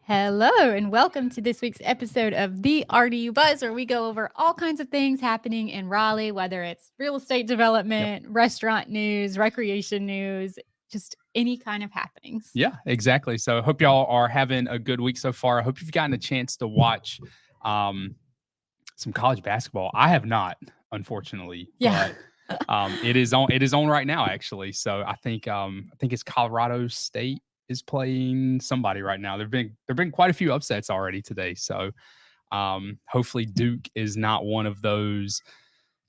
Hello, and welcome to this week's episode of the RDU Buzz, where we go over all kinds of things happening in Raleigh, whether it's real estate development, restaurant news, recreation news, just any kind of happenings. Yeah, exactly. So I hope y'all are having a good week so far. I hope you've gotten a chance to watch some college basketball. I have not, unfortunately. Yeah. But it is on right now, actually. So I think it's Colorado State is playing somebody right now. There've been quite a few upsets already today. So hopefully Duke is not one of those.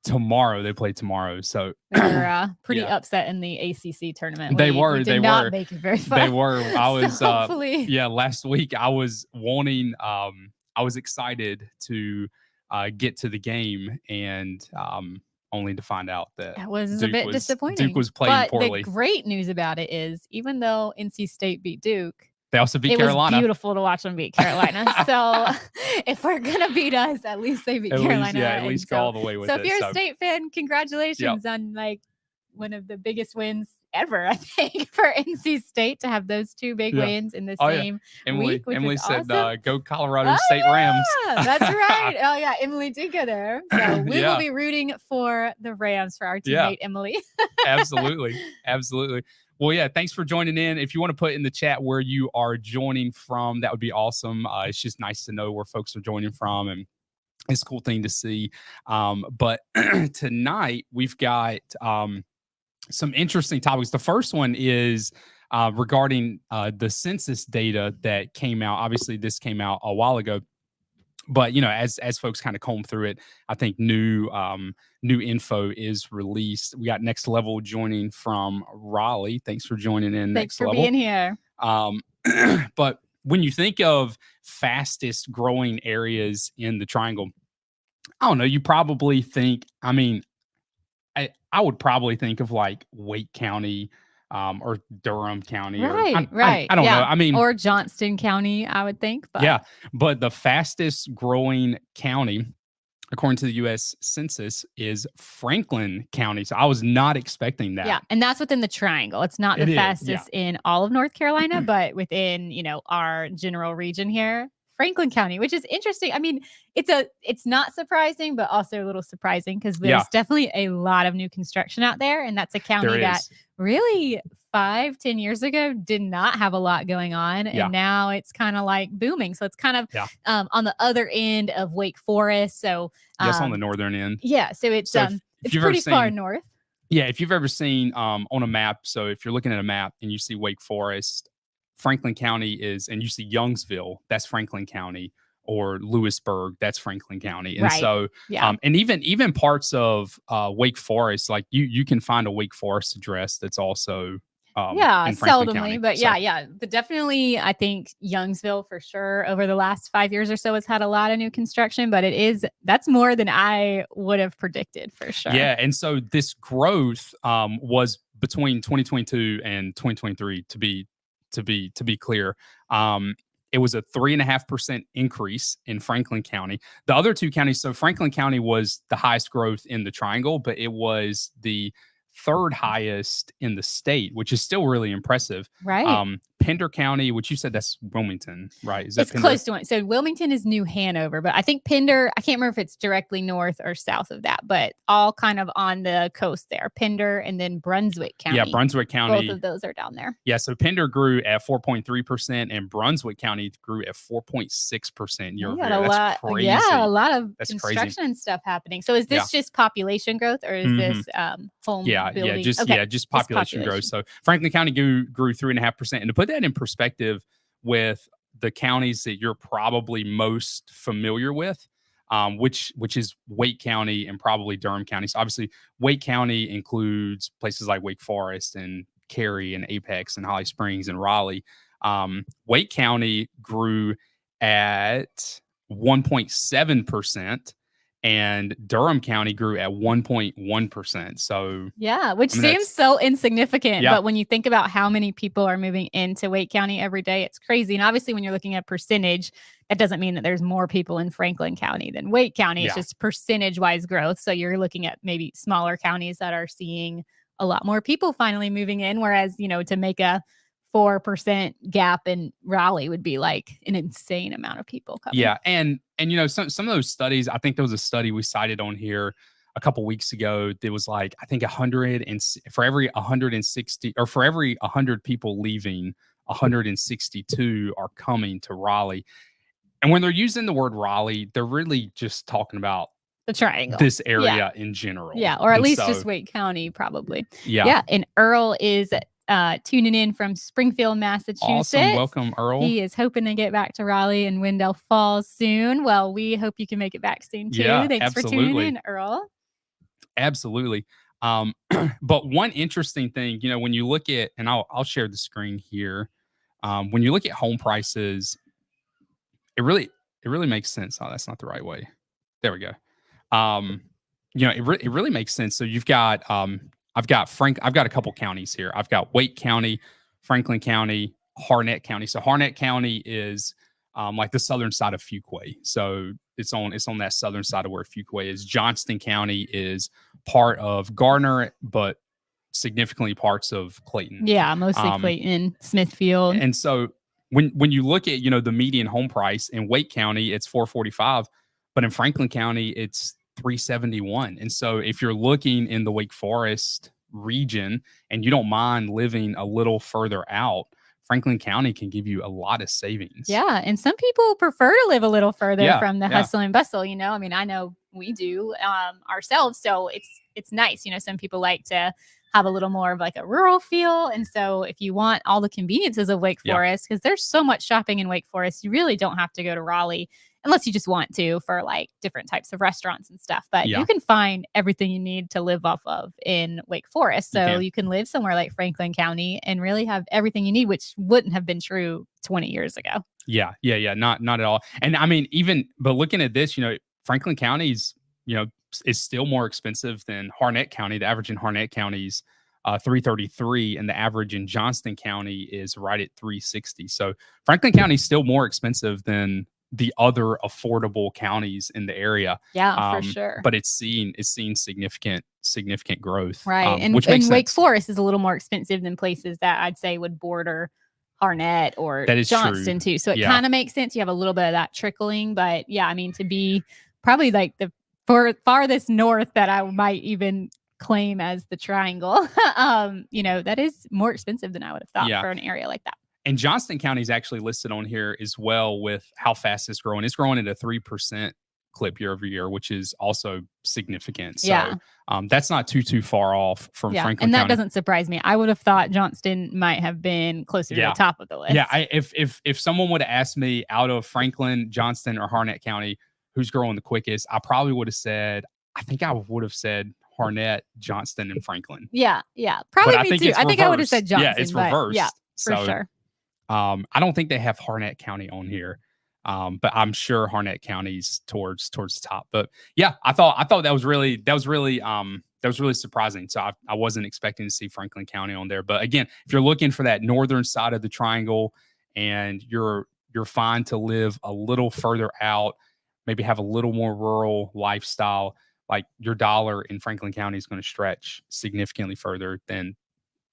Tomorrow they play tomorrow, so they're pretty upset in the ACC tournament. They did not make it very far. They were. I was so hopefully, last week I was wanting. I was excited to get to the game, and only to find out that it was a bit disappointing. Duke was playing poorly. The great news about it is, even though NC State beat Duke, they also beat Carolina. It was beautiful to watch them beat Carolina. So if we're going to beat us, at least they beat Carolina. At least go all the way with it. So if you're a State fan, congratulations on like one of the biggest wins ever, I think, for NC State to have those two big wins in the same week. Emily said, awesome. Go Colorado State Rams. That's right. Oh, yeah. Emily did go there. So we will be rooting for the Rams for our teammate, Emily. Absolutely. Well, yeah, thanks for joining in. If you want to put in the chat where you are joining from, that would be awesome. It's just nice to know where folks are joining from, and it's a cool thing to see. But tonight we've got some interesting topics. The first one is regarding the census data that came out. Obviously, this came out a while ago. But as folks kind of comb through it, I think new info is released. We got Next Level joining from Raleigh. Thanks for joining in. Thanks for being here. But when you think of fastest growing areas in the Triangle, I don't know. You probably think. I mean, I would probably think of like Wake County. Or Durham County. Right. I don't know. I mean, or Johnston County, I would think. But. But the fastest growing county, according to the U.S. Census, is Franklin County. So I was not expecting that. Yeah, and that's within the Triangle. It's not the fastest in all of North Carolina, but within, our general region here. Franklin County, which is interesting. I mean, it's not surprising, but also a little surprising because there's definitely a lot of new construction out there. And that's a county that really 5-10 years ago did not have a lot going on. And now it's kind of like booming. So it's kind of on the other end of Wake Forest. So on the northern end. Yeah. So it's pretty far north. Yeah. If you've ever seen on a map, so if you're looking at a map and you see Wake Forest, Franklin County is, and you see Youngsville, that's Franklin County, or Lewisburg, that's Franklin County. And so, and even parts of Wake Forest, like you can find a Wake Forest address that's also in Franklin seldomly, County. But but definitely, I think Youngsville for sure over the last 5 years or so has had a lot of new construction, but that's more than I would have predicted for sure. Yeah, and so this growth was between 2022 and 2023 to be clear. It was a 3.5% increase in Franklin County. The other two counties, so Franklin County was the highest growth in the Triangle, but it was the third highest in the state, which is still really impressive. Right. Pender County, which you said that's Wilmington, right? It's close to it. So Wilmington is New Hanover, but I think Pender, I can't remember if it's directly north or south of that, but all kind of on the coast there. Pender and then Brunswick County. Yeah, Brunswick County. Both of those are down there. Yeah, so Pender grew at 4.3% and Brunswick County grew at 4.6% year over year. That's crazy. Yeah, a lot of construction and stuff happening. So is this just population growth or is this home building? Just population growth. So Franklin County grew 3.5%. And to put that in perspective with the counties that you're probably most familiar with, which is Wake County and probably Durham County. So obviously Wake County includes places like Wake Forest and Cary and Apex and Holly Springs and Raleigh. Wake County grew at 1.7%. And Durham County grew at 1.1%. So which seems so insignificant. But when you think about how many people are moving into Wake County every day, it's crazy. And obviously, when you're looking at percentage, that doesn't mean that there's more people in Franklin County than Wake County. It's just percentage-wise growth. So you're looking at maybe smaller counties that are seeing a lot more people finally moving in. Whereas, to make a 4% gap in Raleigh would be like an insane amount of people coming. Yeah. And you know, some of those studies, I think there was a study we cited on here a couple weeks ago. There was like, I think 100 and for every 160 or for every 100 people leaving, 162 are coming to Raleigh. And when they're using the word Raleigh, they're really just talking about the triangle, this area in general. Yeah. Or at least just Wake County, probably. Yeah. Yeah. And Earl is tuning in from Springfield, Massachusetts. Awesome. Welcome, Earl. He is hoping to get back to Raleigh and Wendell Falls soon. Well, we hope you can make it back soon too. Yeah, Thanks for tuning in, Earl. Absolutely. But one interesting thing, you know, when you look at, and I'll share the screen here. When you look at home prices, it really makes sense. Oh, that's not the right way. There we go. You know, it really makes sense. So you've got, I've got a couple counties here. I've got Wake County, Franklin County, Harnett County. So Harnett County is like the southern side of Fuquay. So it's on that southern side of where Fuquay is. Johnston County is part of Gardner, but significantly parts of Clayton. Yeah, mostly Clayton, Smithfield. And so when you look at, you know, the median home price in Wake County, it's $445, but in Franklin County, it's $371. And so if you're looking in the Wake Forest region and you don't mind living a little further out, Franklin County can give you a lot of savings. Yeah. And some people prefer to live a little further from the hustle and bustle. You know, I mean, I know we do ourselves. So it's nice. You know, some people like to have a little more of like a rural feel. And so if you want all the conveniences of Wake Forest, because there's so much shopping in Wake Forest, you really don't have to go to Raleigh unless you just want to for like different types of restaurants and stuff. But you can find everything you need to live off of in Wake Forest. So you can live somewhere like Franklin County and really have everything you need, which wouldn't have been true 20 years ago. Yeah. Not at all. And I mean, but looking at this, you know, Franklin County's, you know, is still more expensive than Harnett County. The average in Harnett County is $333, and the average in Johnston County is right at $360. So Franklin County is still more expensive than the other affordable counties in the area. Yeah, for sure. But it's seen significant growth. Right. And Wake Forest is a little more expensive than places that I'd say would border Harnett or Johnston too. So it kind of makes sense. You have a little bit of that trickling, but yeah, I mean, to be probably like the farthest north that I might even claim as the triangle, you know, that is more expensive than I would have thought for an area like that. And Johnston County is actually listed on here as well with how fast it's growing. It's growing at a 3% clip year over year, which is also significant. So that's not too far off from Franklin County. And that doesn't surprise me. I would have thought Johnston might have been closer to the top of the list. Yeah, if someone would have asked me out of Franklin, Johnston, or Harnett County, who's growing the quickest, I probably would have said, Harnett, Johnston, and Franklin. Yeah, probably me too. I think I would have said Johnston. Yeah, it's reversed. Yeah, for sure. I don't think they have Harnett County on here, but I'm sure Harnett County's towards the top. But yeah, I thought that was really surprising. So I wasn't expecting to see Franklin County on there. But again, if you're looking for that northern side of the triangle and you're fine to live a little further out, maybe have a little more rural lifestyle, like your dollar in Franklin County is going to stretch significantly further than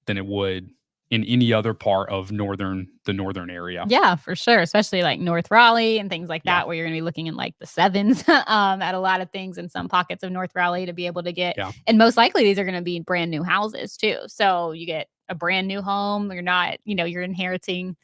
it would in any other part of the northern area. Yeah, for sure. Especially like North Raleigh and things like that, where you're going to be looking in like the sevens at a lot of things in some pockets of North Raleigh to be able to get. Yeah. And most likely these are going to be brand new houses too. So you get a brand new home. You're not, you're inheriting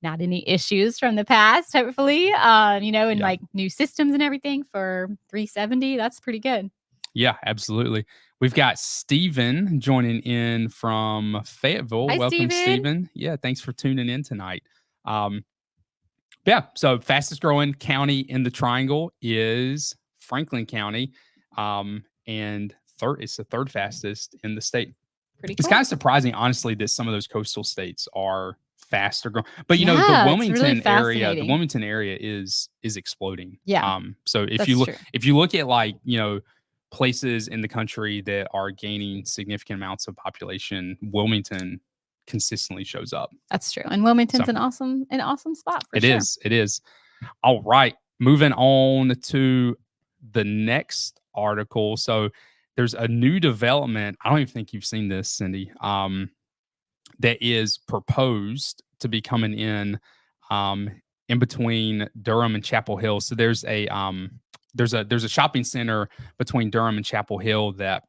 not any issues from the past, hopefully, and like new systems and everything for $370. That's pretty good. Yeah, absolutely. We've got Steven joining in from Fayetteville. Hi, welcome, Steven. Yeah, thanks for tuning in tonight. So fastest growing county in the triangle is Franklin County, and it's the third fastest in the state. Pretty cool. It's kind of surprising, honestly, that some of those coastal states are faster growing. But the Wilmington area is exploding. Yeah. So if you look at like, places in the country that are gaining significant amounts of population, Wilmington consistently shows up. That's true. And Wilmington's an awesome spot for sure. It is. All right. Moving on to the next article. So there's a new development. I don't even think you've seen this, Cindy. that is proposed to be coming um, in between Durham and Chapel Hill. So there's a shopping center between Durham and Chapel Hill that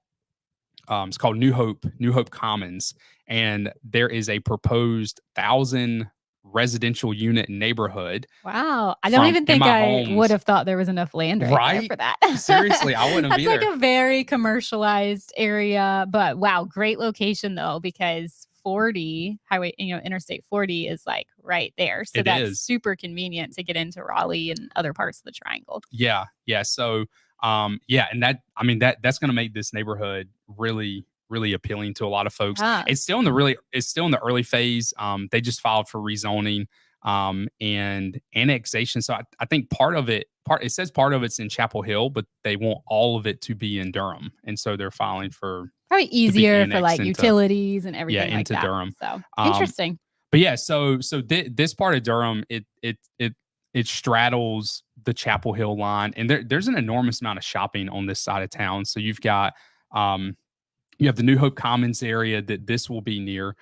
it's called New Hope Commons, and there is a proposed 1,000 residential unit neighborhood. Wow. I don't from even think Emma I would Homes. have thought there was enough land right there Right? for that. Seriously, I wouldn't have That's like either. a very commercialized area, but wow, great location though, because 40 highway, Interstate 40 is like right there. So It that's is. super convenient to get into Raleigh and other parts of the triangle. Yeah. So and that's going to make this neighborhood really appealing to a lot of folks. Yeah. It's still in the early phase. They just filed for rezoning and annexation. So I think it says part of it's in Chapel Hill, but they want all of it to be in Durham. And so they're filing for Probably to be easier for annexed like utilities and everything like into that. Durham. So Um, interesting. But yeah, so this part of Durham, it straddles the Chapel Hill line, and there's an enormous amount of shopping on this side of town. So you've got you have the New Hope Commons area that this will be near.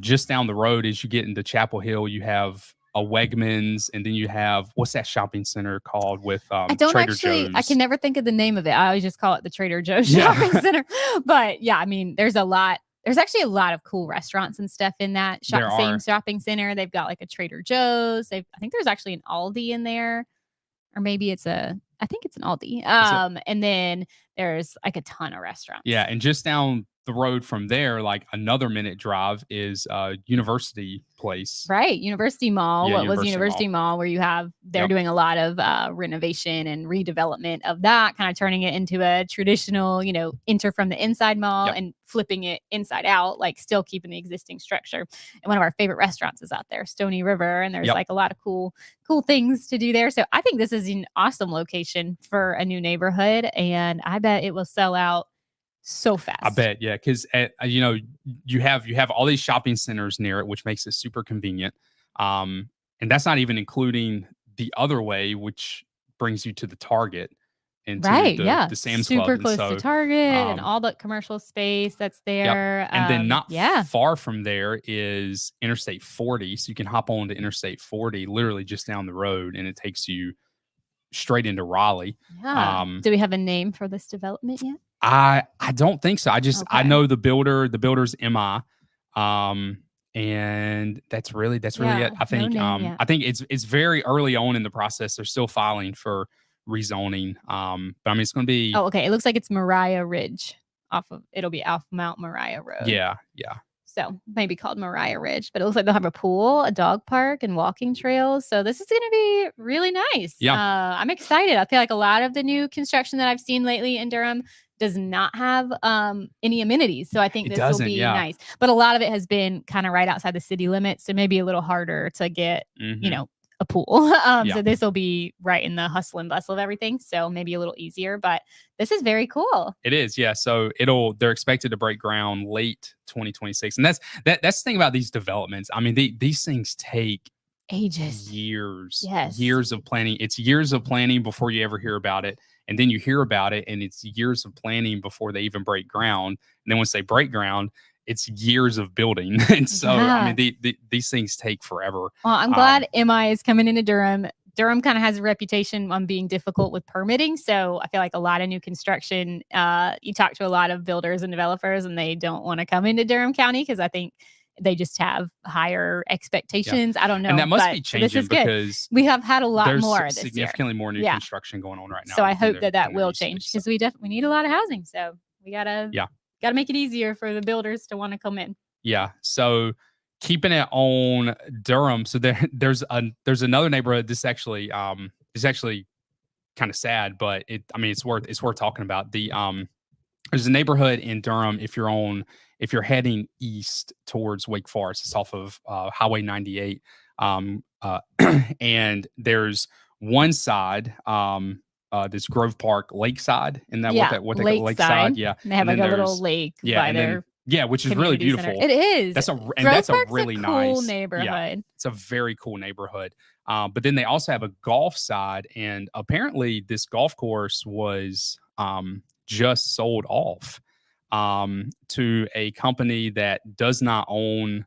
Just down the road, as you get into Chapel Hill, you have a Wegmans, and then you have, what's that shopping center called with I don't Trader actually, Joe's? I can never think of the name of it. I always just call it the Trader Joe's Yeah. shopping center. But yeah, I mean, there's actually a lot of cool restaurants and stuff in that same shopping center. They've got like a Trader Joe's. I think there's actually an Aldi in there, or maybe I think it's an Aldi. And then there's like a ton of restaurants. Yeah, and just down the road from there, like another minute drive, is University Place. Right. University Mall. Yeah, What was University Mall, where they're doing a lot of renovation and redevelopment of that, kind of turning it into a traditional, enter from the inside mall and flipping it inside out, like still keeping the existing structure. And one of our favorite restaurants is out there, Stony River. And there's like a lot of cool things to do there. So I think this is an awesome location for a new neighborhood. And I bet it will sell out so fast. I bet, yeah, because you have all these shopping centers near it, which makes it super convenient. And that's not even including the other way, which brings you to the Target and the Sam's Club. Super close to Target and all the commercial space that's there. And then not far from there is Interstate 40, so you can hop on to Interstate 40, literally just down the road, and it takes you straight into Raleigh. Yeah. Do we have a name for this development yet? I don't think so. I know the builder's MI. And that's really it. I think I think it's very early on in the process. They're still filing for rezoning. But I mean, it's going to be. Oh, okay. It looks like it's Mariah Ridge it'll be off Mount Moriah Road. Yeah. So maybe called Mariah Ridge, but it looks like they'll have a pool, a dog park, and walking trails. So this is going to be really nice. Yeah. I'm excited. I feel like a lot of the new construction that I've seen lately in Durham does not have any amenities. So I think this will be nice. But a lot of it has been kind of right outside the city limits. So maybe a little harder to get, a pool. So this will be right in the hustle and bustle of everything. So maybe a little easier, but this is very cool. It is. Yeah. So they're expected to break ground late 2026. And that's the thing about these developments. I mean, these things take ages, years of planning. It's years of planning before you ever hear about it. And then you hear about it, and it's years of planning before they even break ground. And then once they break ground, it's years of building. And so, I mean, these things take forever. Well, I'm glad MI is coming into Durham. Durham kind of has a reputation on being difficult with permitting. So I feel like a lot of new construction, you talk to a lot of builders and developers, and they don't want to come into Durham County because I think they just have higher expectations. I don't know. And that must be changing because we have had a lot more this significantly year. more new construction going on right now. So I hope that will change because we need a lot of housing. So we gotta make it easier for the builders to want to come in. Yeah. So keeping it on Durham. So there's another neighborhood. This actually is actually kind of sad, but it's worth talking about. There's a neighborhood in Durham if you're heading east towards Wake Forest. It's off of Highway 98. And there's one side, this Grove Park Lakeside, and what they call Lakeside. Yeah. And they have like a little lake by there. Yeah, which is really beautiful. Center. It is. That's a really cool nice neighborhood. Yeah, it's a very cool neighborhood. But then they also have a golf side, and apparently this golf course was just sold off to a company that does not own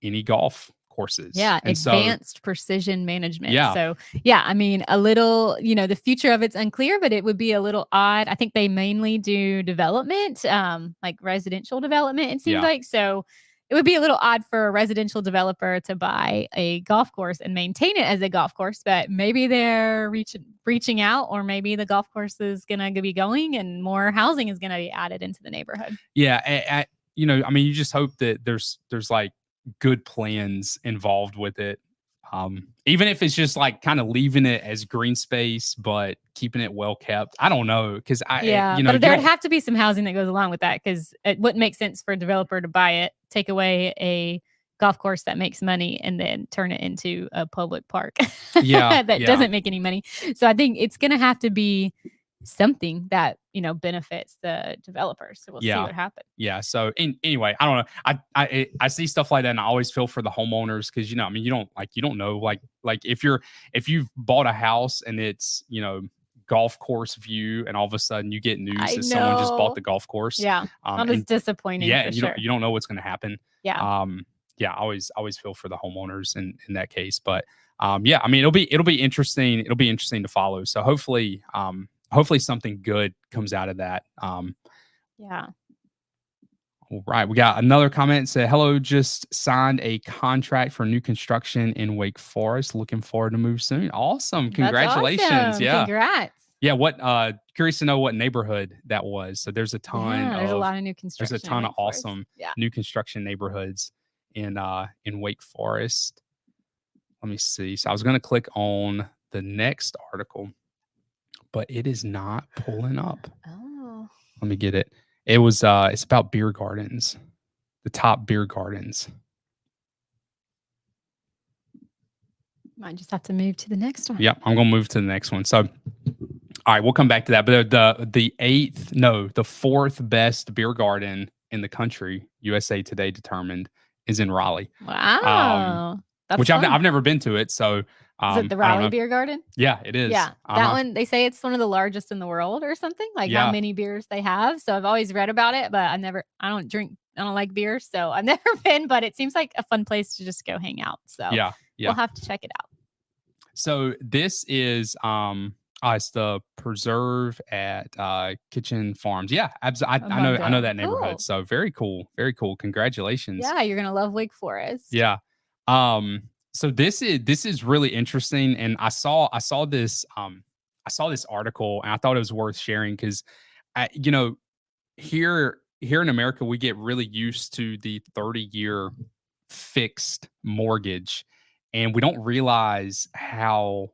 any golf courses. Yeah, and advanced precision management. Yeah. So, yeah, I mean, a little, the future of it's unclear, but it would be a little odd. I think they mainly do development, like residential development, it seems like. So, it would be a little odd for a residential developer to buy a golf course and maintain it as a golf course, but maybe they're reaching out, or maybe the golf course is going to be going and more housing is going to be added into the neighborhood. Yeah, I mean, you just hope that there's like good plans involved with it. Even if it's just like kind of leaving it as green space, but keeping it well kept. I don't know, because but there'd have to be some housing that goes along with that, because it wouldn't make sense for a developer to buy it, take away a golf course that makes money, and then turn it into a public park. That doesn't make any money. So I think it's going to have to be something that benefits the developers. So we'll see what happens. Yeah. So anyway, I don't know. I see stuff like that, and I always feel for the homeowners, because I mean, you don't know, like if you've bought a house and it's golf course view, and all of a sudden you get news that someone just bought the golf course. Yeah, that was disappointing. Yeah, for you sure. don't know what's going to happen. Yeah. Yeah, I always feel for the homeowners in that case, but yeah, I mean, it'll be interesting. It'll be interesting to follow. So hopefully something good comes out of that. Yeah. All right. We got another comment. Said, hello, just signed a contract for new construction in Wake Forest. Looking forward to move soon. Awesome. Congratulations. That's awesome. Yeah. Congrats. Yeah. Curious to know what neighborhood that was. So there's a ton there's a lot of new construction. There's a ton of awesome new construction neighborhoods in Wake Forest. Let me see. So I was going to click on the next article, but it is not pulling up. Oh. Let me get it. It was it's about beer gardens. The top beer gardens. Might just have to move to the next one. Yep, I'm gonna move to the next one. So all right, we'll come back to that. But the fourth best beer garden in the country, USA Today determined, is in Raleigh. Wow. Which I've never been to it. So is it the Raleigh Beer Garden? Yeah, it is. Yeah, that one, they say it's one of the largest in the world or something, like how many beers they have. So I've always read about it, but I don't like beer, so I've never been, but it seems like a fun place to just go hang out. So we'll have to check it out. So this is it's the preserve at Kitchen Farms. Yeah, absolutely. I know that neighborhood. Cool. So very cool. Very cool. Congratulations. Yeah, you're gonna love Wake Forest. Yeah. So this is really interesting, and I saw this article, and I thought it was worth sharing, because here in America we get really used to the 30-year fixed mortgage, and we don't realize how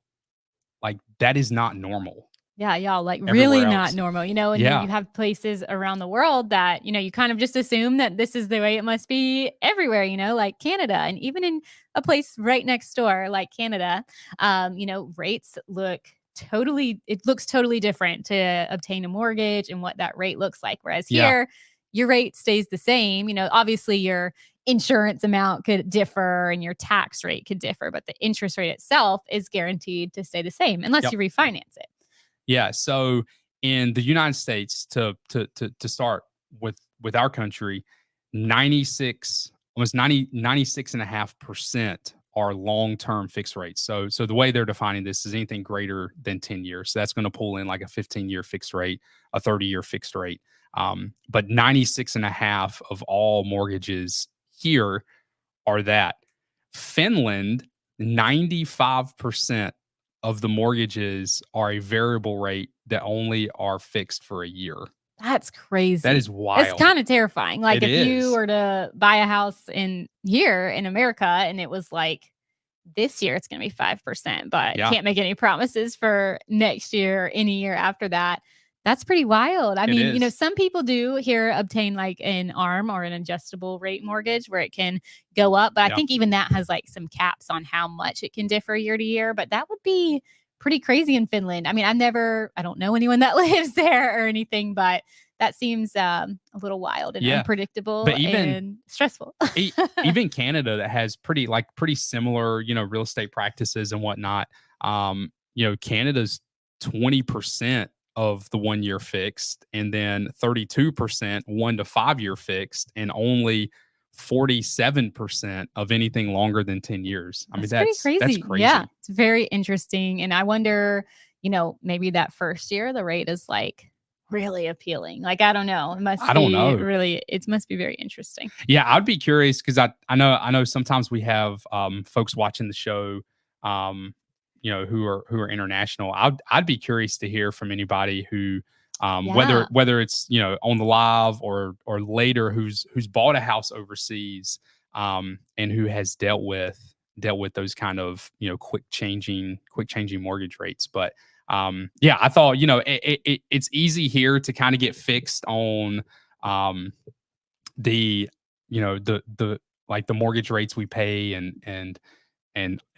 that is not normal. Yeah, y'all, really not normal, and you have places around the world that, you kind of just assume that this is the way it must be everywhere, like Canada. And even in a place right next door, like Canada, rates looks totally different to obtain a mortgage and what that rate looks like. Whereas here, your rate stays the same. Obviously your insurance amount could differ and your tax rate could differ, but the interest rate itself is guaranteed to stay the same unless you refinance it. Yeah. So in the United States, to start with our country, 96.5% are long-term fixed rates. So the way they're defining this is anything greater than 10 years. So that's going to pull in like a 15-year fixed rate, a 30-year fixed rate. But 96.5% of all mortgages here are that. Finland, 95% of the mortgages are a variable rate that only are fixed for a year. That's crazy. That is wild. It's kind of terrifying. If you were to buy a house here in America and it was like, this year it's going to be 5%, but can't make any promises for next year or any year after that. That's pretty wild. I mean, some people do here obtain like an ARM or an adjustable rate mortgage where it can go up. But I think even that has like some caps on how much it can differ year to year. But that would be pretty crazy in Finland. I mean, I don't know anyone that lives there or anything, but that seems a little wild and unpredictable and stressful. Even Canada, that has pretty similar, real estate practices and whatnot. Canada's 20% of the 1 year fixed, and then 32% 1 to 5 year fixed, and only 47% of anything longer than 10 years. I mean, pretty crazy. that's crazy. Yeah, it's very interesting. And I wonder, maybe that first year the rate is like really appealing. Like, I don't know. I don't know. It must be very interesting. Yeah, I'd be curious because I know sometimes we have folks watching the show, who are international. I'd be curious to hear from anybody who whether it's on the live or later who's bought a house overseas and who has dealt with those kind of quick changing mortgage rates. But I thought it's easy here to kind of get fixed on the like the mortgage rates we pay and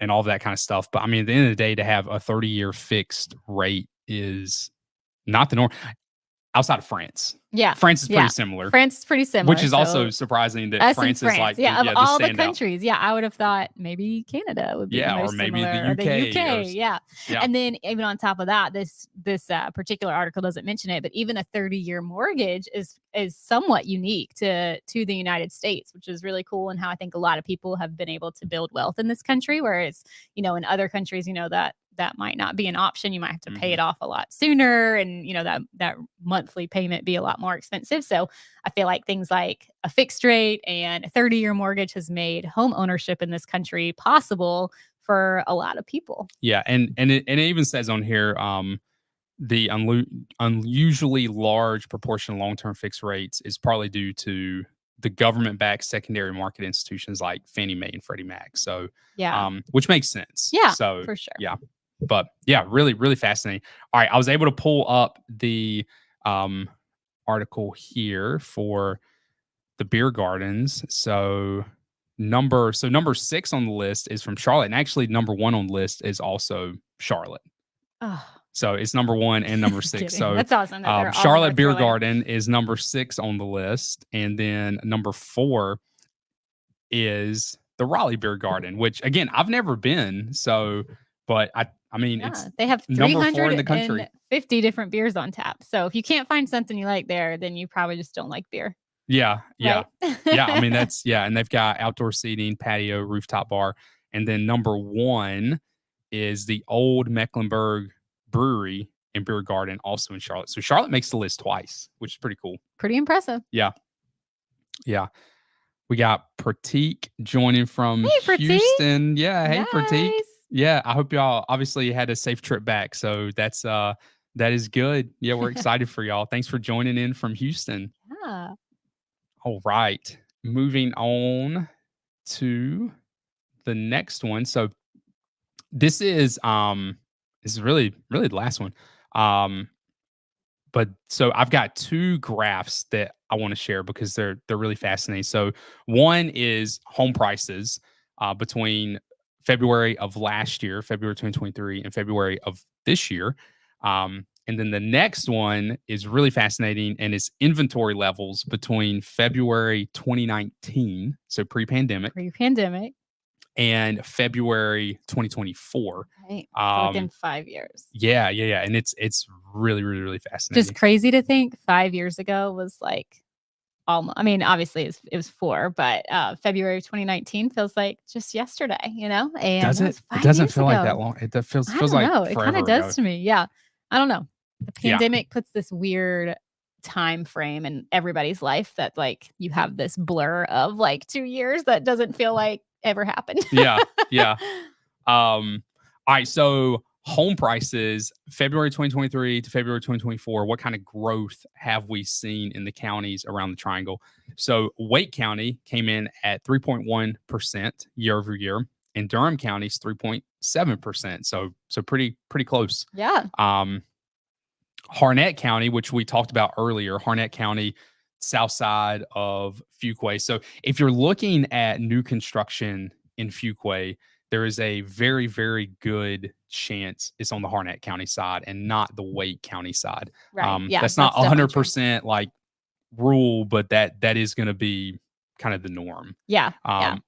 all that kind of stuff. But I mean, at the end of the day, to have a 30-year fixed rate is not the norm outside of France. Yeah. France is pretty similar. France is pretty similar. Which is also surprising that France is like of all the countries. Yeah, I would have thought maybe Canada would be the most or maybe similar, the UK. Yeah. And then even on top of that, this particular article doesn't mention it, but even a 30-year mortgage is somewhat unique to the United States, which is really cool, and how I think a lot of people have been able to build wealth in this country, whereas in other countries, that might not be an option. You might have to pay it off a lot sooner, and that monthly payment be a lot more expensive. So I feel like things like a fixed rate and a 30-year mortgage has made home ownership in this country possible for a lot of people. Yeah, and it even says on here the unusually large proportion of long-term fixed rates is partly due to the government-backed secondary market institutions like Fannie Mae and Freddie Mac. So which makes sense. Yeah, so for sure. Yeah. But yeah, really, really fascinating. All right. I was able to pull up the article here for the beer gardens. So number 6 on the list is from Charlotte. And actually number 1 on the list is also Charlotte. Oh. So it's number 1 and number 6. So that's awesome. Charlotte Beer Garden is number 6 on the list. And then number 4 is the Raleigh Beer Garden, which again, I've never been. So, but I mean, it's they have number 4 in the country. 50 different beers on tap. So if you can't find something you like there, then you probably just don't like beer. Yeah. Right? Yeah. I mean, and they've got outdoor seating, patio, rooftop bar. And then number 1 is the Old Mecklenburg Brewery and Beer Garden, also in Charlotte. So Charlotte makes the list twice, which is pretty cool. Pretty impressive. Yeah. We got Pratik joining from Houston. Yeah. Hey, nice. Pratik. Yeah. I hope y'all obviously had a safe trip back. So that is good. Yeah. We're excited for y'all. Thanks for joining in from Houston. Yeah. All right. Moving on to the next one. So this is really, really the last one. But so I've got 2 graphs that I want to share because they're really fascinating. So one is home prices between February of last year, February 2023, and February of this year. And then the next one is really fascinating, and it's inventory levels between February 2019, so pre-pandemic, and February 2024. Right. Within 5 years. Yeah. And it's really, really, really fascinating. Just crazy to think 5 years ago was like almost, I mean, obviously it was 4, but February 2019 feels like just yesterday, And does it? It doesn't feel like that long. It feels like forever it kind of does to me. Yeah. I don't know. The pandemic puts this weird time frame in everybody's life that like you have this blur of like 2 years that doesn't feel like ever happened. Yeah. All right. So home prices, February 2023 to February 2024, what kind of growth have we seen in the counties around the triangle? So Wake County came in at 3.1% year over year, and Durham County's 3.7%. So pretty close. Yeah. Harnett County, which we talked about earlier, Harnett County, south side of Fuquay. So if you're looking at new construction in Fuquay, there is a very, very good chance it's on the Harnett County side and not the Wake County side. Right. That's not 100% like rule, but that is going to be kind of the norm. Yeah,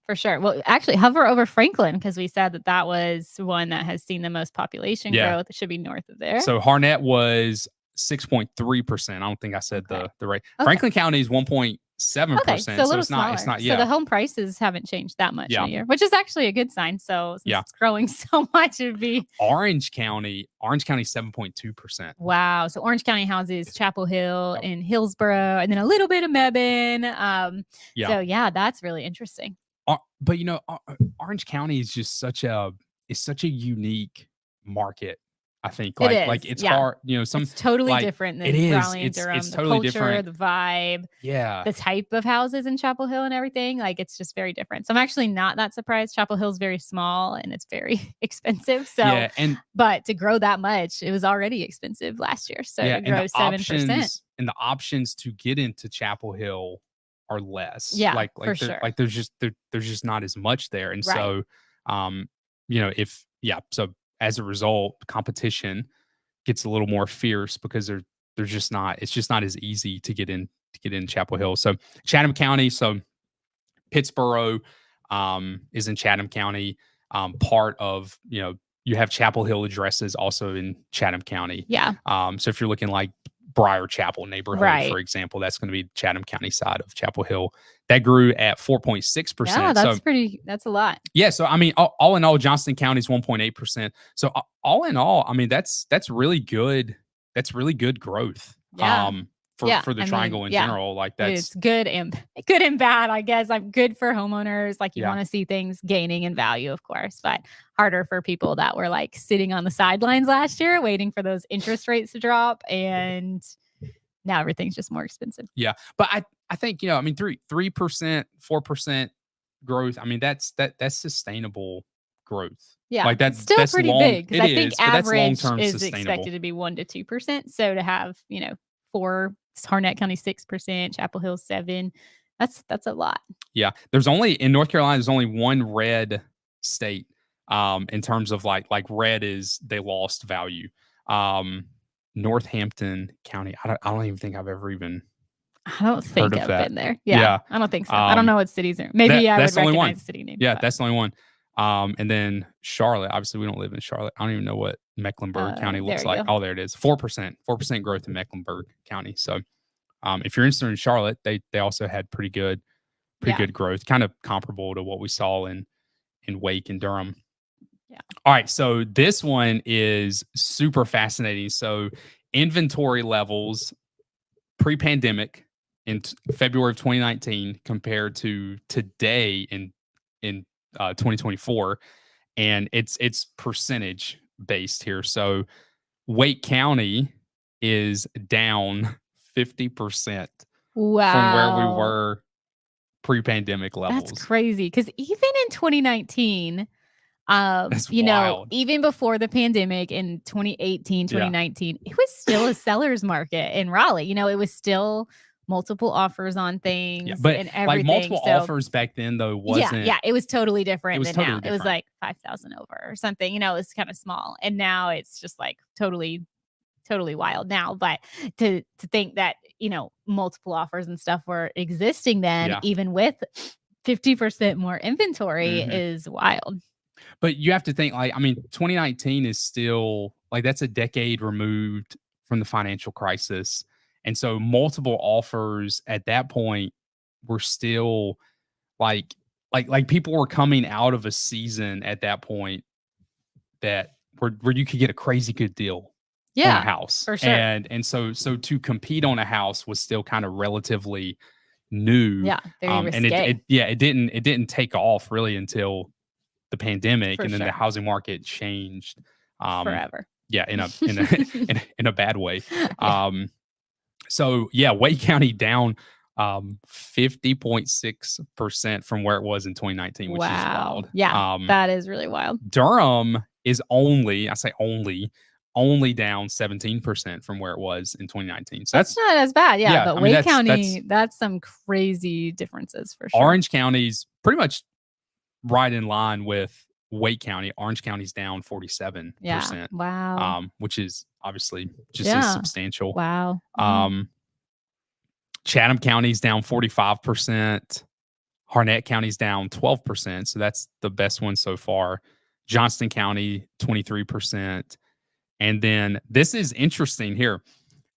for sure. Well, actually hover over Franklin because we said that was one that has seen the most population growth. It should be north of there. So Harnett was 6.3%. I don't think I said the right. Okay. Franklin County is 1.8%. 7%. Okay, so a little smaller. It's not, So the home prices haven't changed that much in a year, which is actually a good sign. So since it's growing so much, it'd be Orange County 7.2%. Wow. So Orange County houses Chapel Hill and Hillsborough, and then a little bit of Mebane. So yeah, that's really interesting. But Orange County is just such a unique market. I think it's hard, it's totally different than Raleigh and Durham. It's the totally culture, different. The vibe, Yeah, the type of houses in Chapel Hill and everything. Like it's just very different. So I'm actually not that surprised. Chapel Hill's very small and it's very expensive. So but to grow that much, it was already expensive last year. So to grow 7%. And the options to get into Chapel Hill are less. Yeah, for sure. Like there's just not as much there. And so so as a result, competition gets a little more fierce because there's just not, it's just not as easy to get in Chapel Hill. So Chatham County, so Pittsboro is in Chatham County. Part of, you have Chapel Hill addresses also in Chatham County. Yeah. So if you're looking like Briar Chapel neighborhood, for example, that's going to be Chatham County side of Chapel Hill. That grew at 4.6%. Yeah, that's a lot. Yeah. So, I mean, all in all, Johnston County is 1.8%. So all in all, I mean, that's really good. That's really good growth. Yeah. For the triangle in general. Like it's good and bad, I guess. I'm good for homeowners. Like you want to see things gaining in value, of course, but harder for people that were like sitting on the sidelines last year, waiting for those interest rates to drop. And now everything's just more expensive. Yeah. But I think, 3%, 4% growth. I mean, that's sustainable growth. Yeah. Like that's still pretty big. Because I think average is sustainable. expected to be 1 to 2%. So to have, 4, Harnett County 6%, Chapel Hill 7%. That's a lot. Yeah. In North Carolina, there's only one red state in terms of like red is they lost value. Northampton County. I don't even think I've ever even I've been there. Yeah. I don't think so. I don't know what cities are. Maybe I would recognize the city name. Yeah, that's the only one. And then Charlotte. Obviously, we don't live in Charlotte. I don't even know what Mecklenburg County looks like. Oh, there it is. 4% growth in Mecklenburg County. So if you're interested in Charlotte, they also had pretty good growth, kind of comparable to what we saw in Wake and Durham. Yeah. All right. So this one is super fascinating. So inventory levels pre-pandemic in February of 2019 compared to today in 2024, and it's percentage based here. So Wake County is down 50% from where we were pre-pandemic levels. That's crazy. Because even in 2019, That's wild. even before the pandemic in 2018, 2019, it was still a seller's market in Raleigh. It was still multiple offers on things and everything. Like multiple offers back then, though, wasn't. Yeah, it was totally different than now. It was like 5,000 over or something. It was kind of small, and now it's just like totally wild now. But to think that multiple offers and stuff were existing then, even with 50% more inventory, is wild. But you have to think 2019 is still that's a decade removed from the financial crisis. And so multiple offers at that point were still like people were coming out of a season at that point that where you could get a crazy good deal on a house. For sure. And so to compete on a house was still kind of relatively new. Yeah. Very risque. And it didn't take off really until the pandemic, and then the housing market changed forever. Yeah, in a bad way. So Wake County down 50.6% from where it was in 2019, which is wild. Yeah, that is really wild. Durham is only down 17% from where it was in 2019. So that's not as bad. Yeah, but Wake County, that's some crazy differences for sure. Orange County's pretty much right in line with Wake County. Orange County's down 47%. Yeah. Wow. Which is obviously just as substantial. Wow. Chatham County's down 45%. Harnett County's down 12%. So that's the best one so far. Johnston County, 23%. And then this is interesting here.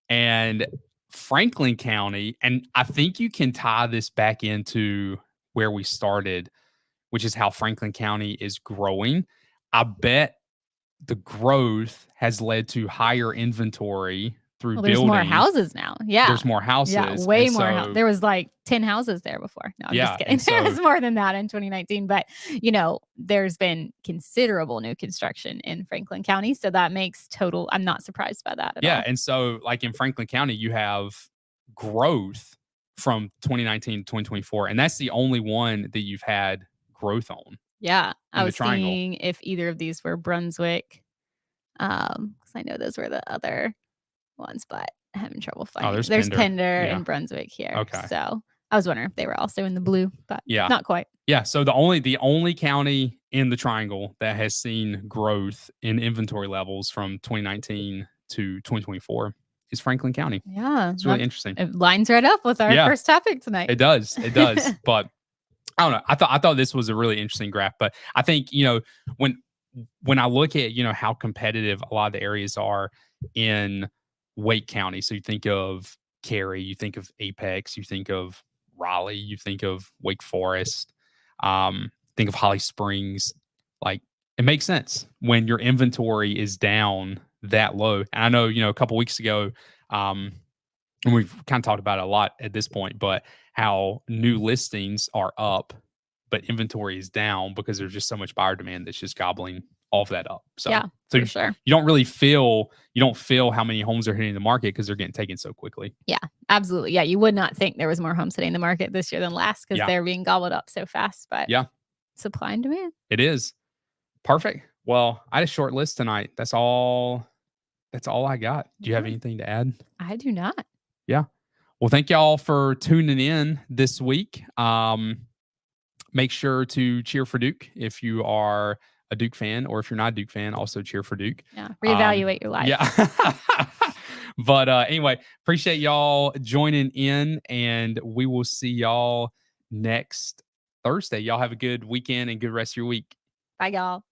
And Franklin County, and I think you can tie this back into where we started, which is how Franklin County is growing. I bet the growth has led to higher inventory through Well, there's more building. houses now. Yeah. There's more houses. Yeah, way more. There was like 10 houses there before. No, I'm just kidding. There was more than that in 2019. But, there's been considerable new construction in Franklin County. So that makes I'm not surprised by that at all. Yeah. And so, like in Franklin County, you have growth from 2019 to 2024. And that's the only one that you've had growth on. Yeah. I was seeing if either of these were Brunswick. Because I know those were the other ones, but I'm having trouble finding. There's Pender and Brunswick here. Okay. So I was wondering if they were also in the blue, but not quite. Yeah. So the only county in the triangle that has seen growth in inventory levels from 2019 to 2024 is Franklin County. Yeah. It's really interesting. It lines right up with our first topic tonight. It does. But I don't know. I thought this was a really interesting graph, but I think, when I look at, how competitive a lot of the areas are in Wake County. So you think of Cary, you think of Apex, you think of Raleigh, you think of Wake Forest, think of Holly Springs. Like, it makes sense when your inventory is down that low. And I know, a couple weeks ago, and we've kind of talked about it a lot at this point, but how new listings are up, but inventory is down because there's just so much buyer demand that's just gobbling all of that up. So, for sure. You don't feel how many homes are hitting the market because they're getting taken so quickly. Yeah, absolutely. Yeah, you would not think there was more homes hitting the market this year than last because they're being gobbled up so fast. But supply and demand. It is. Perfect. Well, I had a short list tonight. That's all I got. Do you have anything to add? I do not. Yeah. Well, thank y'all for tuning in this week. Make sure to cheer for Duke if you are a Duke fan, or if you're not a Duke fan, also cheer for Duke. Yeah. Reevaluate your life. Yeah. But anyway, appreciate y'all joining in, and we will see y'all next Thursday. Y'all have a good weekend and good rest of your week. Bye, y'all.